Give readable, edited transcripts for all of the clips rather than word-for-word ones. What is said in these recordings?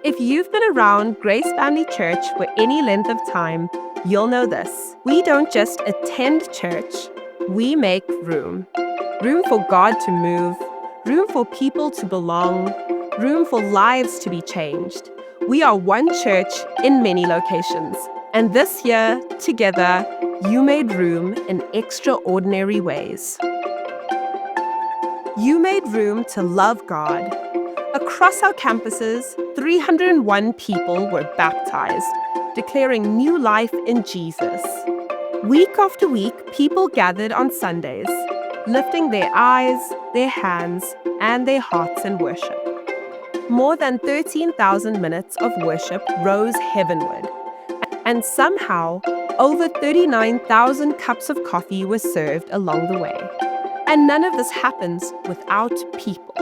If you've been around Grace Family Church for any length of time, you'll know this. We don't just attend church, we make room. Room for God to move, room for people to belong, room for lives to be changed. We are one church in many locations. And this year, together, you made room in extraordinary ways. You made room to love God. Across our campuses, 301 people were baptized, declaring new life in Jesus. Week after week, people gathered on Sundays, lifting their eyes, their hands, and their hearts in worship. More than 13,000 minutes of worship rose heavenward, and somehow, over 39,000 cups of coffee were served along the way. And none of this happens without people.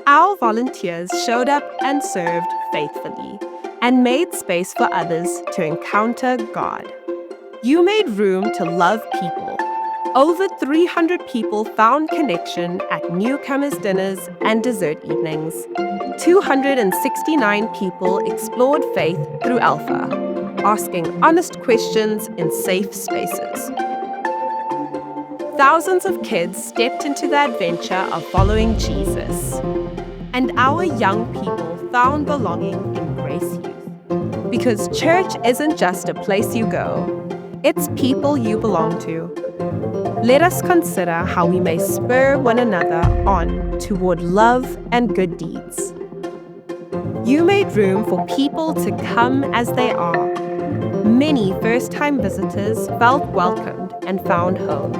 Our volunteers showed up and served faithfully and made space for others to encounter God. You made room to love people. Over 300 people found connection at newcomers' dinners and dessert evenings. 269 people explored faith through Alpha, asking honest questions in safe spaces. Thousands of kids stepped into the adventure of following Jesus. And our young people found belonging in Grace Youth. Because church isn't just a place you go, it's people you belong to. Let us consider how we may spur one another on toward love and good deeds. You made room for people to come as they are. Many first-time visitors felt welcomed and found home.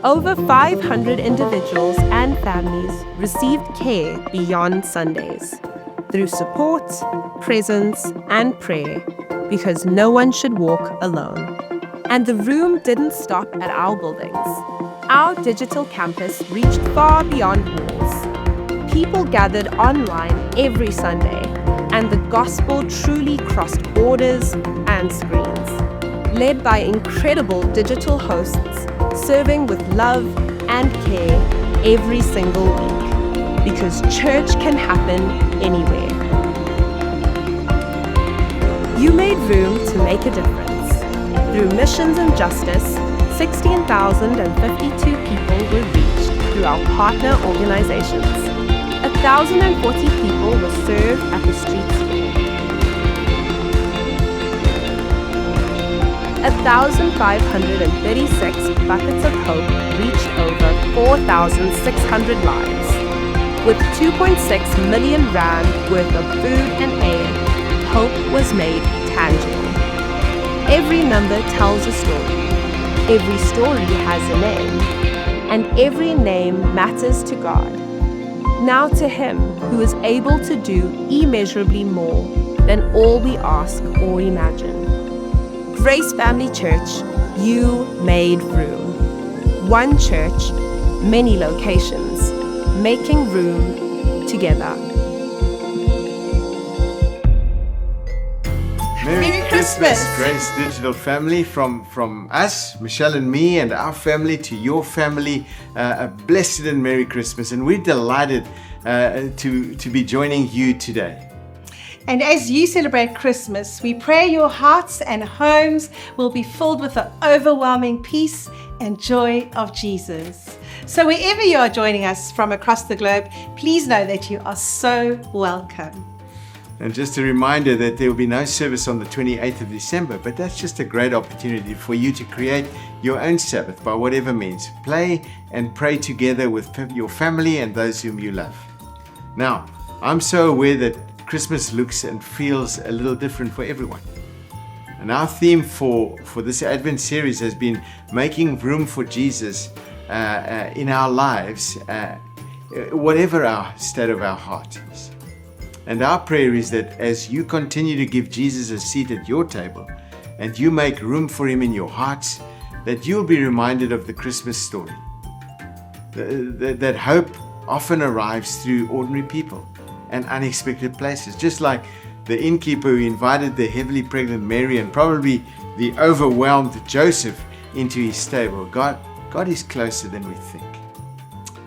Over 500 individuals and families received care beyond Sundays through support, presence, and prayer, because no one should walk alone. And the room didn't stop at our buildings. Our digital campus reached far beyond walls. People gathered online every Sunday, and the gospel truly crossed borders and screens. Led by incredible digital hosts, serving with love and care every single week, because church can happen anywhere. You made room to make a difference. Through missions and justice, 16,052 people were reached through our partner organizations. 1,040 people were served at the street school. 1,536 buckets of hope reached over 4,600 lives. With 2.6 million rand worth of food and aid, hope was made tangible. Every number tells a story. Every story has a name. And every name matters to God. Now to Him who is able to do immeasurably more than all we ask or imagine. Grace Family Church, you made room. One church, many locations, making room together. Merry Christmas, Grace Digital Family, from us, Michelle and me, and our family to your family. A blessed and Merry Christmas, and we're delighted to be joining you today. And as you celebrate Christmas, we pray your hearts and homes will be filled with the overwhelming peace and joy of Jesus. So wherever you are joining us from across the globe, please know that you are so welcome. And just a reminder that there will be no service on the 28th of December, but that's just a great opportunity for you to create your own Sabbath by whatever means. Play and pray together with your family and those whom you love. Now, I'm so aware that Christmas looks and feels a little different for everyone. And our theme for this Advent series has been making room for Jesus in our lives, whatever our state of our heart is. And our prayer is that as you continue to give Jesus a seat at your table and you make room for Him in your hearts, that you'll be reminded of the Christmas story. That hope often arrives through ordinary people and unexpected places. Just like the innkeeper who invited the heavily pregnant Mary and probably the overwhelmed Joseph into his stable. God is closer than we think.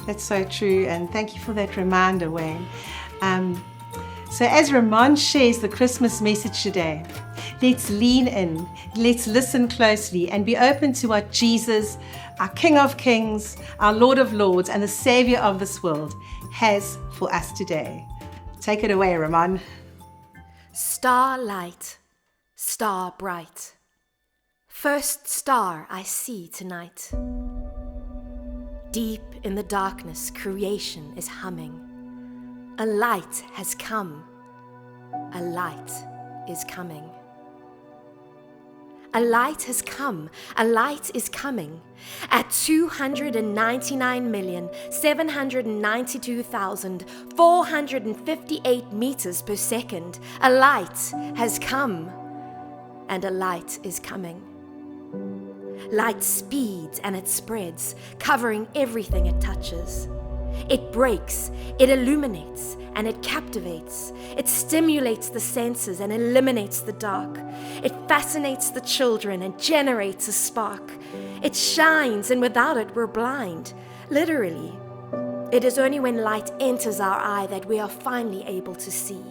That's so true, and thank you for that reminder, Wayne. So as Ramon shares the Christmas message today, let's lean in, let's listen closely and be open to what Jesus, our King of Kings, our Lord of Lords, and the Savior of this world has for us today. Take it away, Ramon. Star light, star bright, first star I see tonight. Deep in the darkness, creation is humming. A light has come, a light is coming. A light has come, a light is coming. At 299,792,458 meters per second, a light has come, and a light is coming. Light speeds and it spreads, covering everything it touches. It breaks, it illuminates, and it captivates. It stimulates the senses and eliminates the dark. It fascinates the children and generates a spark. It shines, and without it we're blind. Literally, it is only when light enters our eye that we are finally able to see.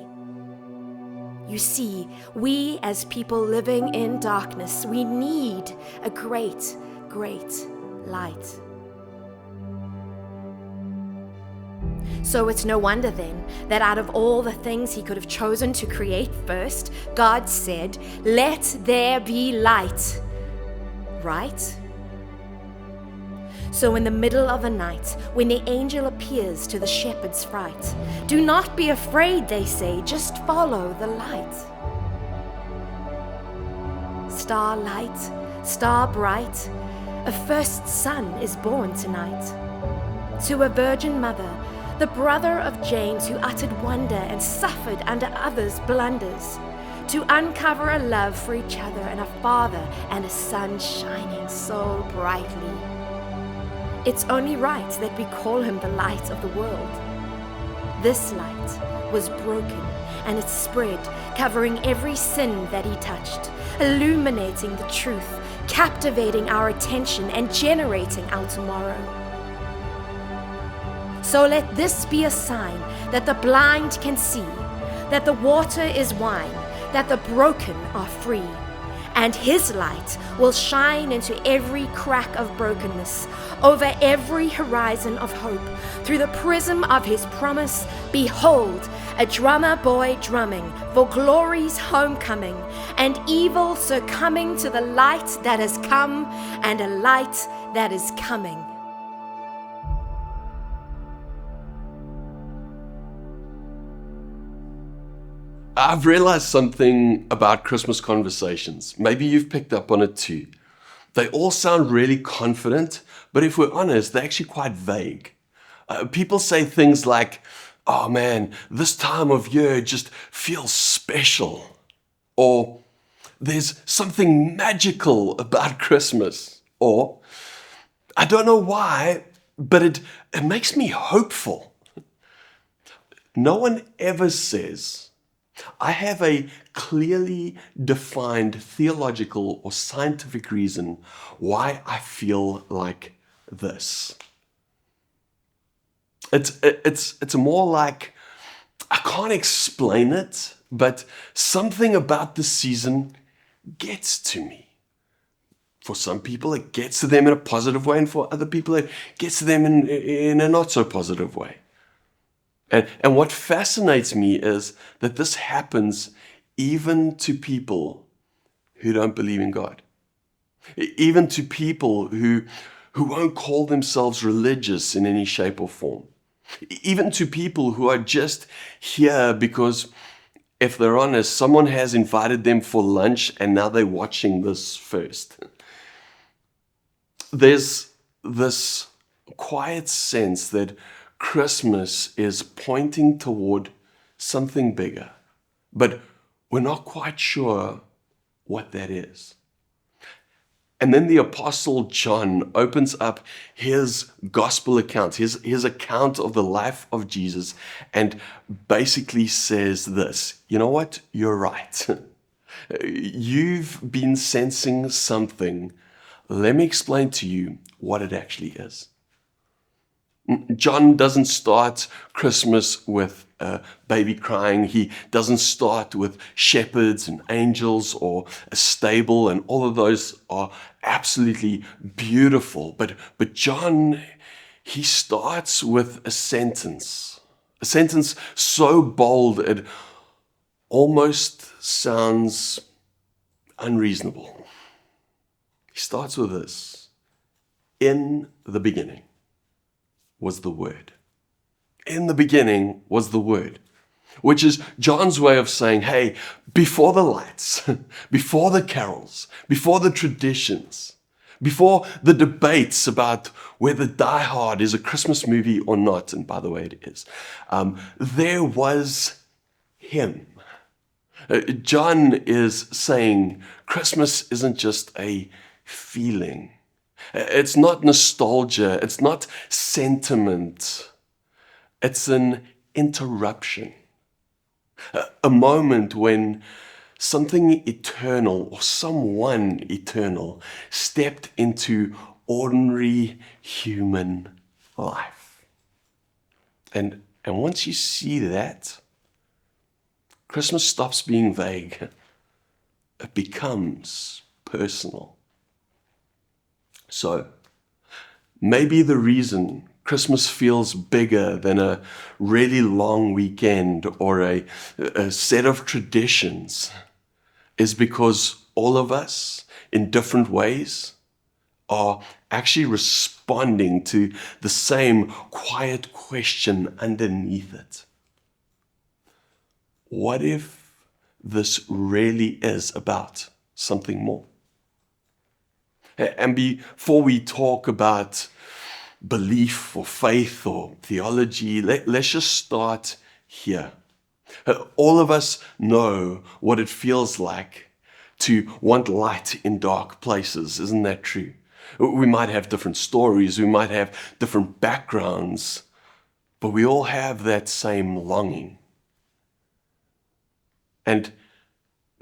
You see, we as people living in darkness, we need a great, great light. So it's no wonder then that out of all the things he could have chosen to create first, God said, "Let there be light." Right? So in the middle of the night, when the angel appears to the shepherd's fright, do not be afraid, they say, just follow the light. Star light, star bright, a first son is born tonight. To a virgin mother, the brother of James who uttered wonder and suffered under others' blunders, to uncover a love for each other and a father and a son shining so brightly. It's only right that we call him the light of the world. This light was broken and it spread, covering every sin that he touched, illuminating the truth, captivating our attention and generating our tomorrow. So let this be a sign that the blind can see, that the water is wine, that the broken are free, and his light will shine into every crack of brokenness, over every horizon of hope. Through the prism of his promise, behold, a drummer boy drumming for glory's homecoming, and evil succumbing to the light that has come, and a light that is coming. I've realized something about Christmas conversations. Maybe you've picked up on it too. They all sound really confident, but if we're honest, they're actually quite vague. People say things like, "Oh man, this time of year just feels special." Or, "There's something magical about Christmas." Or, "I don't know why, but it makes me hopeful." No one ever says, "I have a clearly defined theological or scientific reason why I feel like this." It's more like, I can't explain it, but something about the season gets to me. For some people, it gets to them in a positive way, and for other people, it gets to them in a not so positive way. And what fascinates me is that this happens even to people who don't believe in God. Even to people who won't call themselves religious in any shape or form. Even to people who are just here because, if they're honest, someone has invited them for lunch and now they're watching this first. There's this quiet sense that Christmas is pointing toward something bigger, but we're not quite sure what that is. And then the Apostle John opens up his gospel account, his account of the life of Jesus, and basically says this: "You know what? You're right. You've been sensing something. Let me explain to you what it actually is." John doesn't start Christmas with a baby crying. He doesn't start with shepherds and angels or a stable, and all of those are absolutely beautiful. But John, he starts with a sentence so bold it almost sounds unreasonable. He starts with this: in the beginning was the Word. In the beginning was the Word, which is John's way of saying, hey, before the lights, before the carols, before the traditions, before the debates about whether Die Hard is a Christmas movie or not, and by the way, it is, there was Him. John is saying Christmas isn't just a feeling. It's not nostalgia. It's not sentiment. It's an interruption. A moment when something eternal or someone eternal stepped into ordinary human life. And once you see that, Christmas stops being vague. It becomes personal. So, maybe the reason Christmas feels bigger than a really long weekend or a set of traditions is because all of us, in different ways, are actually responding to the same quiet question underneath it. What if this really is about something more? And before we talk about belief or faith or theology, let's just start here. All of us know what it feels like to want light in dark places. Isn't that true? We might have different stories, we might have different backgrounds, but we all have that same longing. And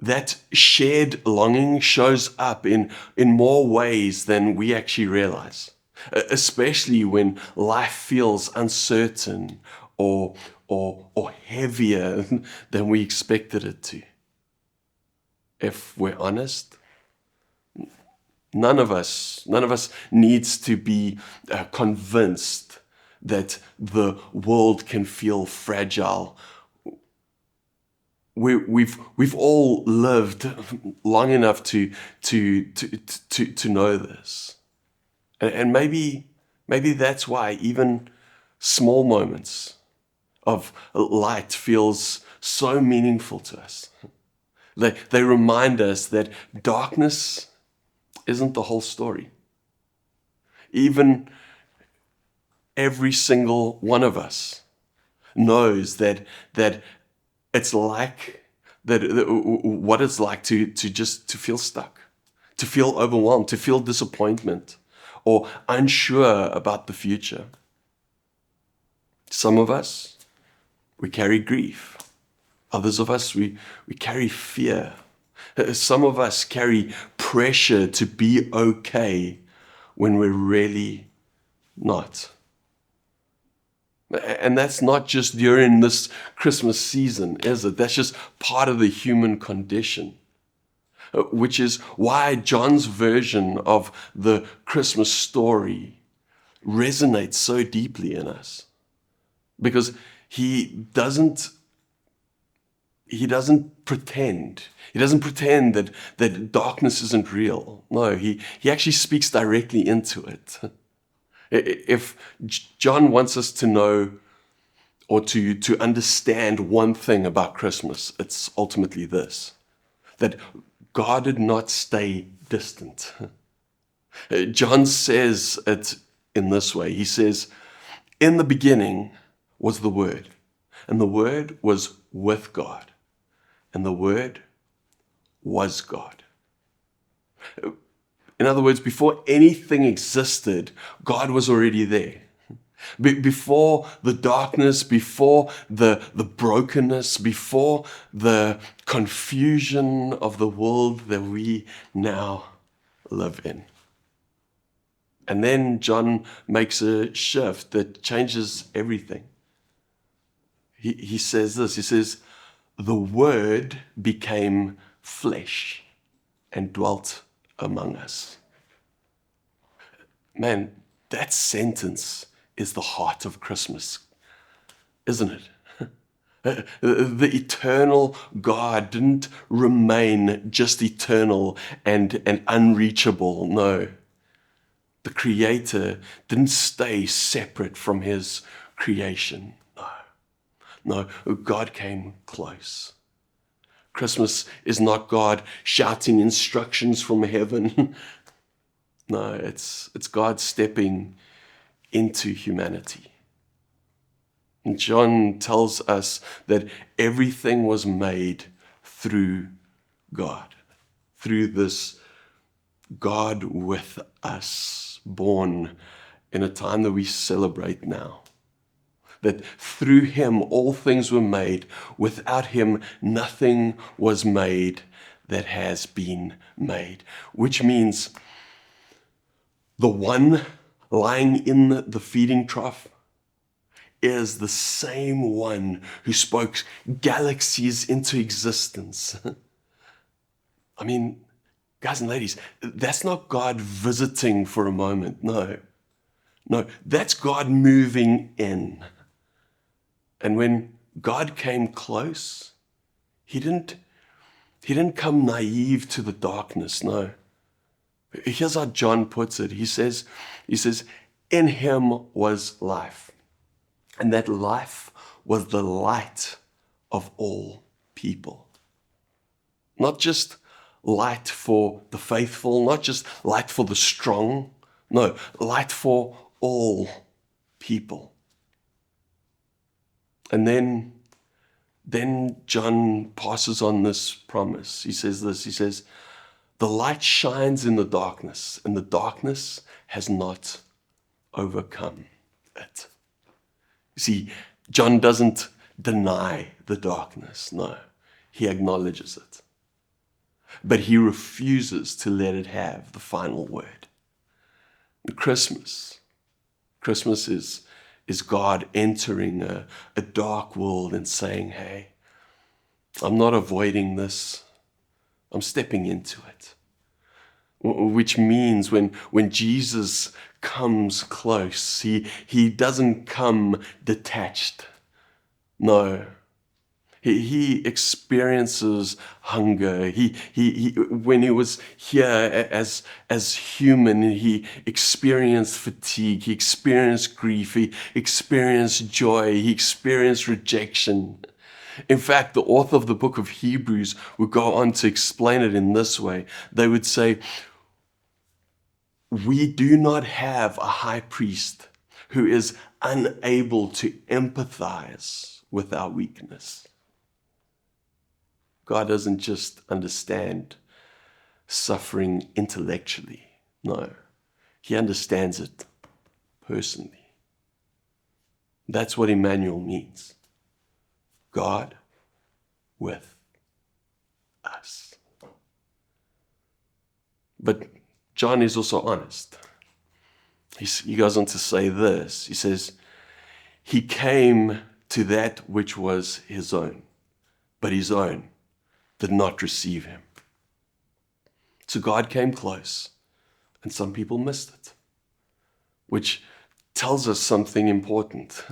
that shared longing shows up in more ways than we actually realize, especially when life feels uncertain or heavier than we expected it to. If we're honest, none of us needs to be convinced that the world can feel fragile. We've all lived long enough to know this, and maybe that's why even small moments of light feels so meaningful to us. They remind us that darkness isn't the whole story. Even every single one of us knows that it's like what it's like to feel stuck, to feel overwhelmed, to feel disappointment or unsure about the future. Some of us, we carry grief. Others of us, we carry fear. Some of us carry pressure to be okay when we're really not. And that's not just during this Christmas season, is it? That's just part of the human condition, which is why John's version of the Christmas story resonates so deeply in us. Because he doesn't pretend. He doesn't pretend that darkness isn't real. No, he actually speaks directly into it. If John wants us to know or to understand one thing about Christmas, it's ultimately this: that God did not stay distant. John says it in this way. He says, in the beginning was the Word, and the Word was with God, and the Word was God. In other words, before anything existed, God was already there. Before the darkness, before the brokenness, before the confusion of the world that we now live in. And then John makes a shift that changes everything. He says this, he says, the Word became flesh and dwelt among us. Man, that sentence is the heart of Christmas, isn't it? The eternal God didn't remain just eternal and unreachable. No. The Creator didn't stay separate from His creation. No, God came close. Christmas is not God shouting instructions from heaven. No, it's God stepping into humanity. And John tells us that everything was made through God, through this God with us, born in a time that we celebrate now. That through Him all things were made. Without Him nothing was made that has been made. Which means the one lying in the feeding trough is the same one who spoke galaxies into existence. I mean, guys and ladies, that's not God visiting for a moment. No, that's God moving in. And when God came close, He didn't come naive to the darkness. No. Here's how John puts it. He says, in Him was life, and that life was the light of all people. Not just light for the faithful, not just light for the strong. No, light for all people. And then John passes on this promise. He says this, he says, the light shines in the darkness, and the darkness has not overcome it. You see, John doesn't deny the darkness. No, he acknowledges it. But he refuses to let it have the final word. And Christmas is God entering a dark world and saying, hey, I'm not avoiding this. I'm stepping into it. Which means when Jesus comes close, he doesn't come detached. No. He experiences hunger. He when he was here as human, he experienced fatigue. He experienced grief. He experienced joy. He experienced rejection. In fact, the author of the book of Hebrews would go on to explain it in this way. They would say, we do not have a high priest who is unable to empathize with our weakness. God doesn't just understand suffering intellectually. No, He understands it personally. That's what Emmanuel means. God with us. But John is also honest. He goes on to say this. He says, He came to that which was His own, but His own did not receive Him. So God came close, and some people missed it, which tells us something important.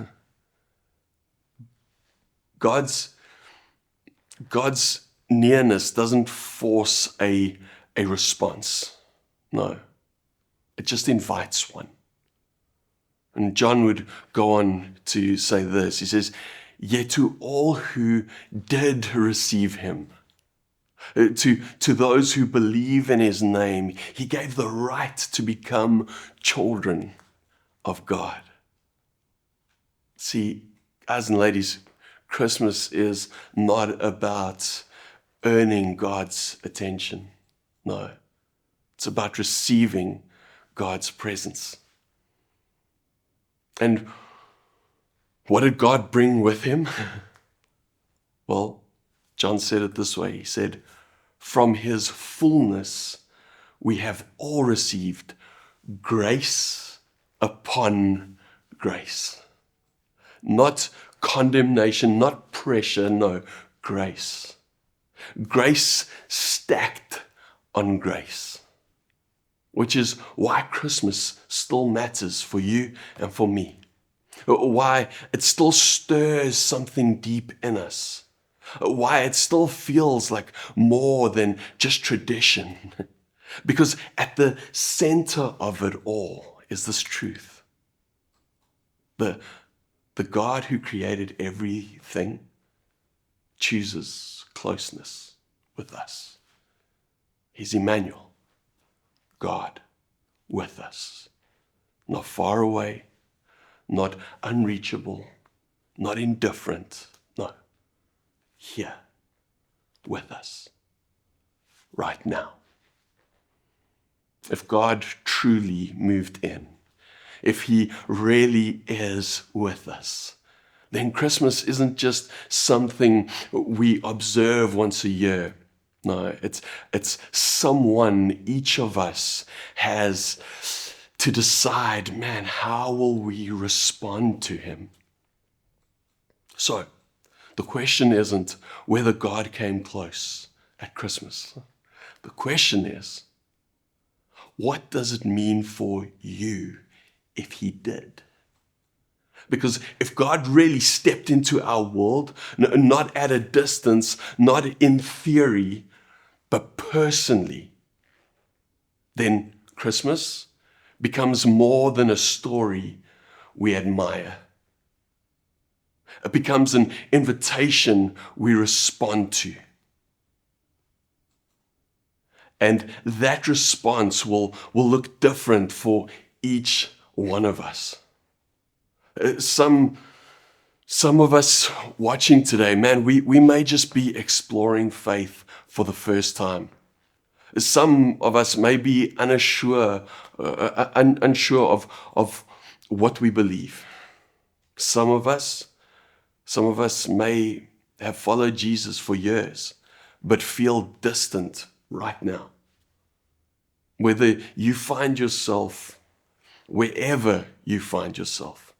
God's nearness doesn't force a response. No, it just invites one. And John would go on to say this. He says, yet to all who did receive Him, to those who believe in His name, He gave the right to become children of God. See, guys and ladies, Christmas is not about earning God's attention. No, it's about receiving God's presence. And what did God bring with Him? Well, John said it this way. He said, from His fullness we have all received grace upon grace. Not condemnation, not pressure, no, grace. Grace stacked on grace, which is why Christmas still matters for you and for me. Why it still stirs something deep in us. Why it still feels like more than just tradition. Because at the center of it all is this truth. The God who created everything chooses closeness with us. He's Emmanuel, God with us. Not far away, not unreachable, not indifferent, no, here with us, right now. If God truly moved in, if He really is with us, then Christmas isn't just something we observe once a year. No, it's someone each of us has to decide, man, how will we respond to Him? So, the question isn't whether God came close at Christmas. The question is, what does it mean for you if He did? Because if God really stepped into our world, not at a distance, not in theory, but personally, then Christmas becomes more than a story we admire. It becomes an invitation we respond to. And that response will look different for each one of us. Some of us watching today, man, we may just be exploring faith for the first time. Some of us may be unsure of what we believe. Some of us may have followed Jesus for years, but feel distant right now. Whether you find yourself, wherever you find yourself,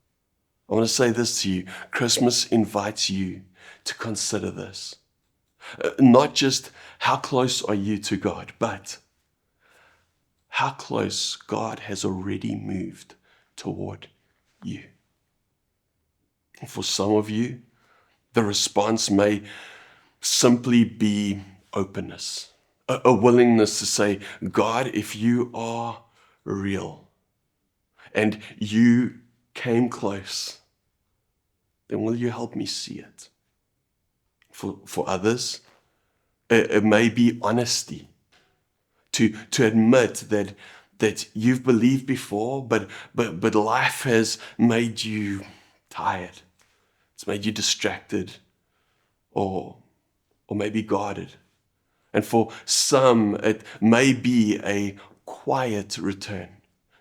I want to say this to you. Christmas invites you to consider this. Not just how close are you to God, but how close God has already moved toward you. For some of you, the response may simply be openness, a willingness to say, God, if you are real and you came close, then will you help me see it? For others, it may be honesty to admit that you've believed before, but life has made you tired. It's made you distracted or maybe guarded. And for some, it may be a quiet return,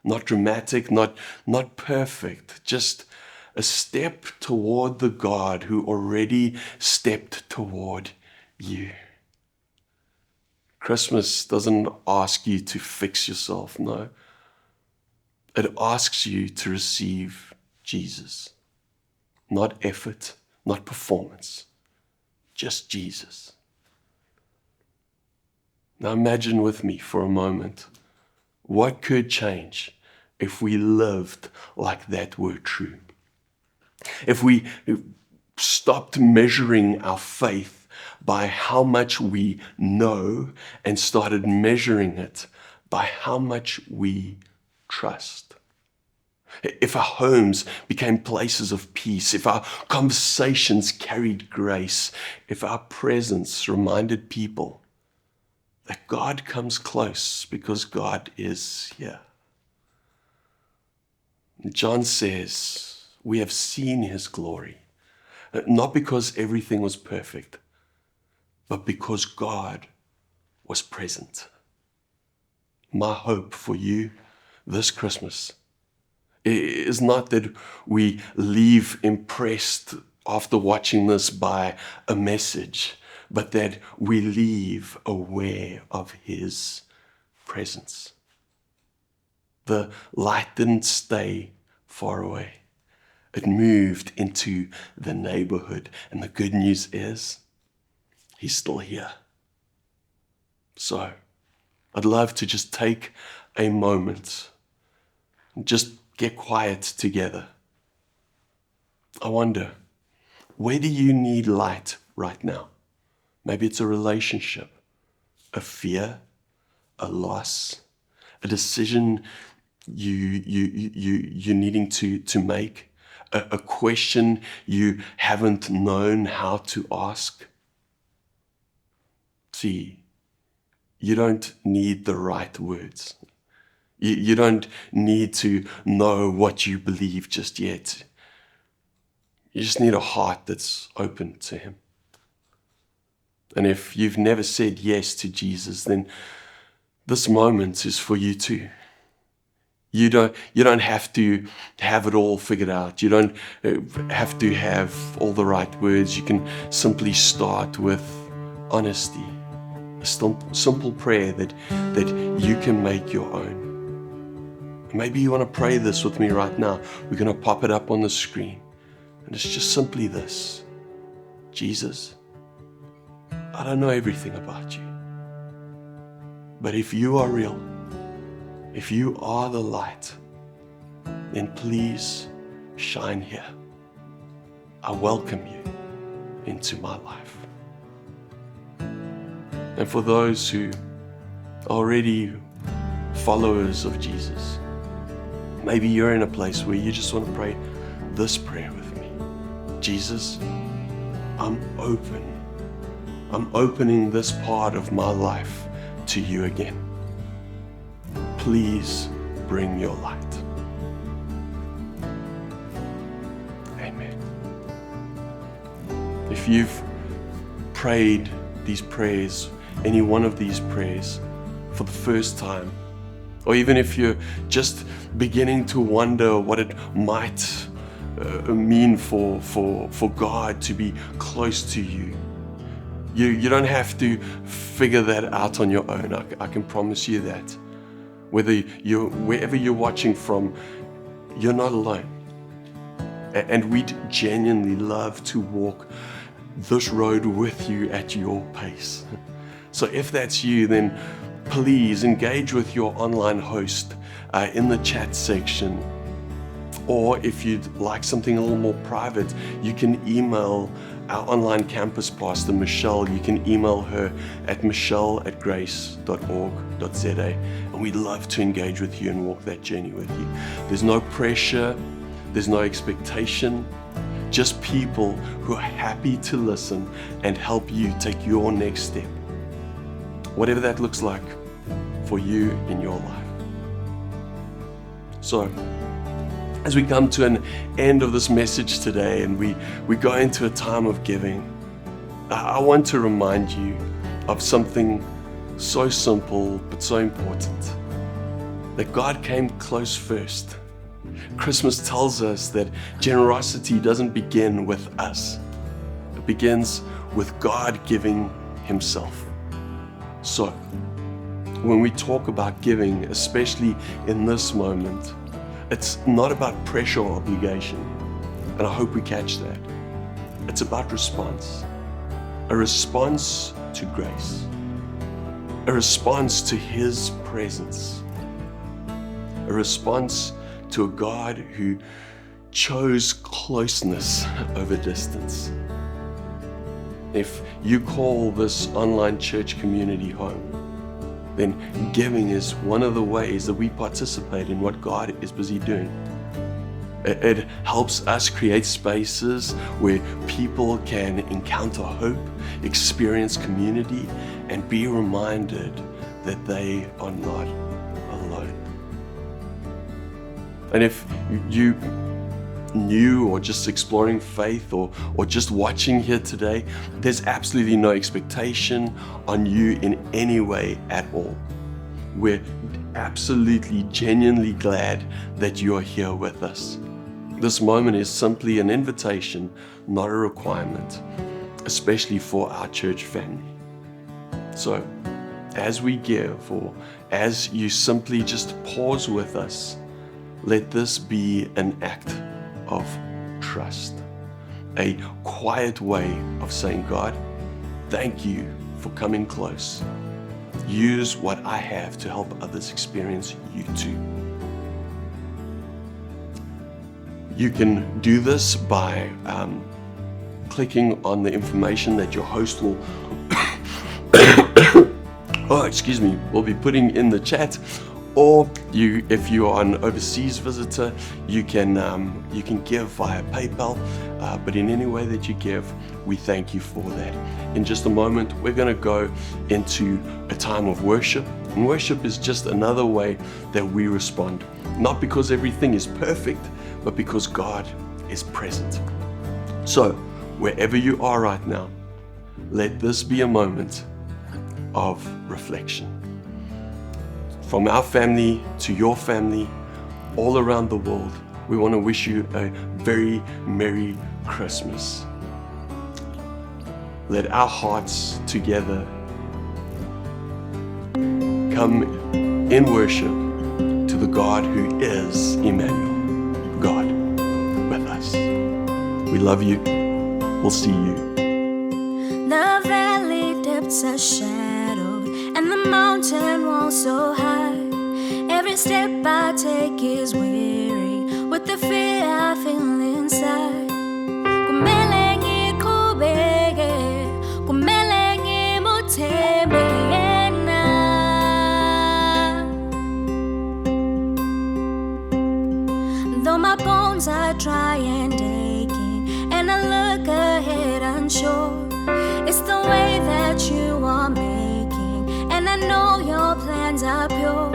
not dramatic, not perfect, just a step toward the God who already stepped toward you. Christmas doesn't ask you to fix yourself, no. It asks you to receive Jesus. Not effort, not performance, just Jesus. Now imagine with me for a moment, what could change if we lived like that were true? If we stopped measuring our faith by how much we know and started measuring it by how much we trust. If our homes became places of peace, if our conversations carried grace, if our presence reminded people that God comes close because God is here. John says, we have seen His glory, not because everything was perfect, but because God was present. My hope for you this Christmas is not that we leave impressed after watching this by a message, but that we leave aware of His presence. The light didn't stay far away. It moved into the neighborhood. And the good news is, he's still here. So, I'd love to just take a moment and just get quiet together. I wonder, where do you need light right now? Maybe it's a relationship, a fear, a loss, a decision you're needing to make, a question you haven't known how to ask. See, you don't need the right words. You don't need to know what you believe just yet. You just need a heart that's open to him. And if you've never said yes to Jesus, then this moment is for you too. You don't have to have it all figured out. You don't have to have all the right words. You can simply start with honesty, a simple prayer that you can make your own. Maybe you want to pray this with me right now. We're going to pop it up on the screen. And it's just simply this: Jesus, I don't know everything about you, but if you are real, if you are the light, then please shine here. I welcome you into my life. And for those who are already followers of Jesus, maybe you're in a place where you just want to pray this prayer with me. Jesus, I'm open. I'm opening this part of my life to you again. Please bring your light. Amen. If you've prayed these prayers, any one of these prayers for the first time, or even if you're just beginning to wonder what it might mean for God to be close to you, you don't have to figure that out on your own. I can promise you that. Wherever you're watching from, you're not alone. And we'd genuinely love to walk this road with you at your pace. So if that's you, then please engage with your online host in the chat section. Or if you'd like something a little more private, you can email our online campus pastor, Michelle. You can email her at michelle@grace.org.za. And we'd love to engage with you and walk that journey with you. There's no pressure. There's no expectation. Just people who are happy to listen and help you take your next step, whatever that looks like for you in your life. So, as we come to an end of this message today and we go into a time of giving, I want to remind you of something so simple but so important, that God came close first. Christmas tells us that generosity doesn't begin with us. It begins with God giving himself. So, when we talk about giving, especially in this moment, it's not about pressure or obligation, and I hope we catch that. It's about response. A response to grace. A response to his presence. A response to a God who chose closeness over distance. If you call this online church community home, then giving is one of the ways that we participate in what God is busy doing. It helps us create spaces where people can encounter hope, experience community, and be reminded that they are not alone. And if you new or just exploring faith or just watching here today, there's absolutely no expectation on you in any way at all. We're absolutely genuinely glad that you're here with us. This moment is simply an invitation, not a requirement, especially for our church family. So, as we give, or as you simply just pause with us, let this be an act of trust, a quiet way of saying, God, thank you for coming close. Use what I have to help others experience you too. You can do this by clicking on the information that your host will will be putting in the chat, or if you are an overseas visitor, you can give via PayPal. But in any way that you give, we thank you for that. In just a moment, we're going to go into a time of worship. And worship is just another way that we respond, not because everything is perfect, but because God is present. So, wherever you are right now, let this be a moment of reflection. From our family to your family, all around the world, we want to wish you a very Merry Christmas. Let our hearts together come in worship to the God who is Emmanuel, God with us. We love you. We'll see you. The valley depths are shadowed and the mountain walls so high. Every step I take is weary with the fear I feel inside. Kumelenge kubege, kumelenge mutembe yena. Though my bones are dry and aching, and I look ahead unsure, it's the way that you are making, and I know your plans are pure.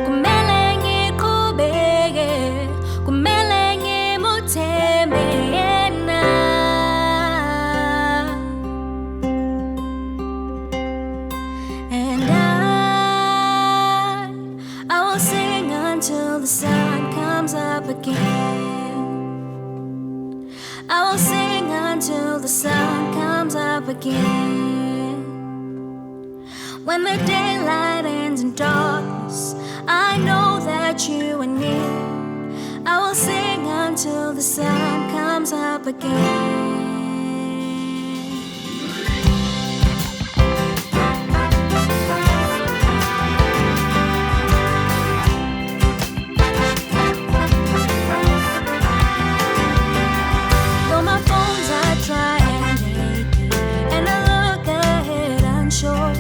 Kumelenge kubege, kumelenge mutembe yena. And I will sing until the sun comes up again. I will sing until the sun comes up again. When the daylight ends in darkness, I know that you are near. I will sing until the sun comes up again. Though my bones are dry and aching, and I look ahead unsure,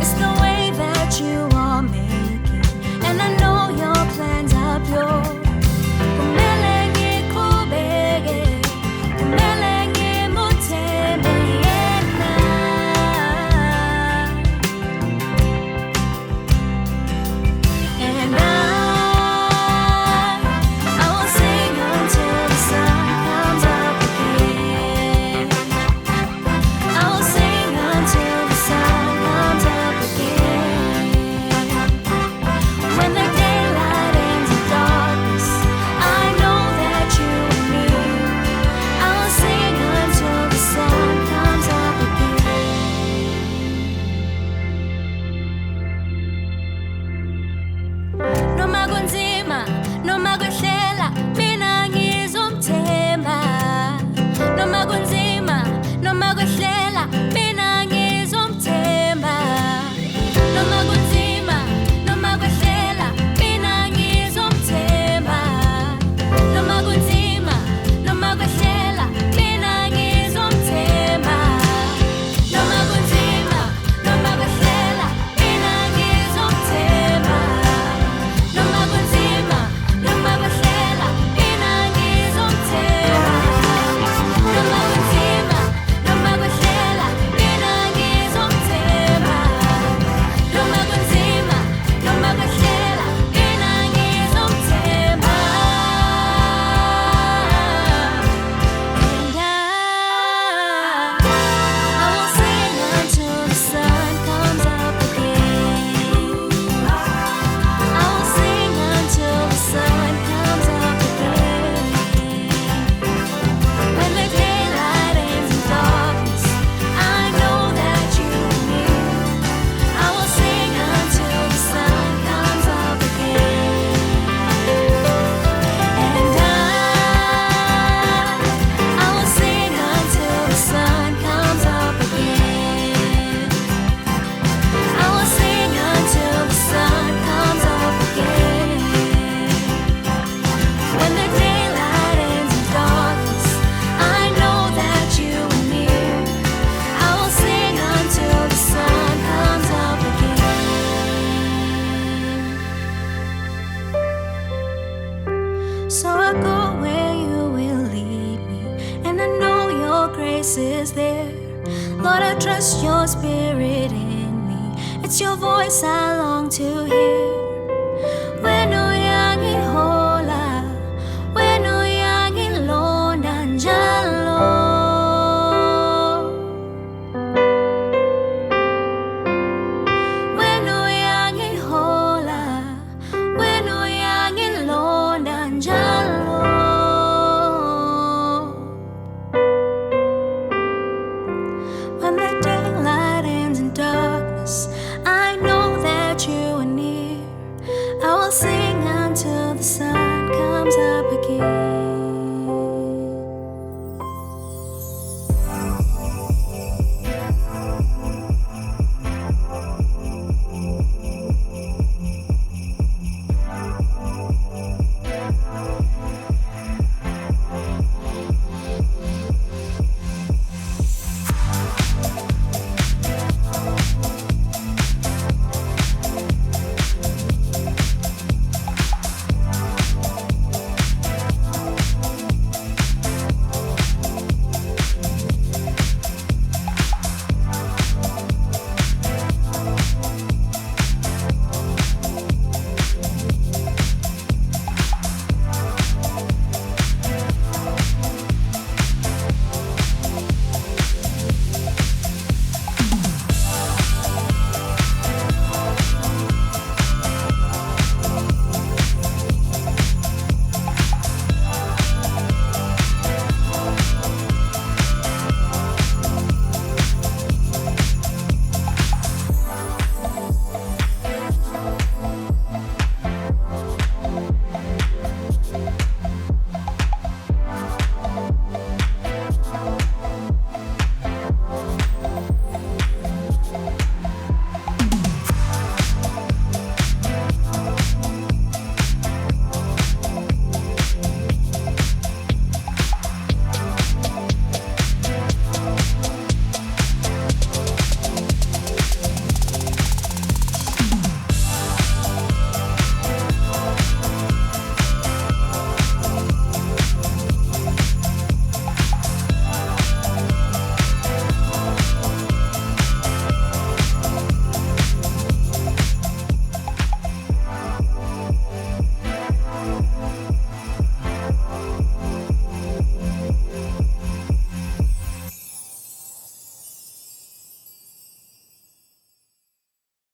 it's the way that you are making, and I know your plans are pure. Kumelenge kubege, kumelenge Lord, I trust your spirit in me. It's your voice I long to hear.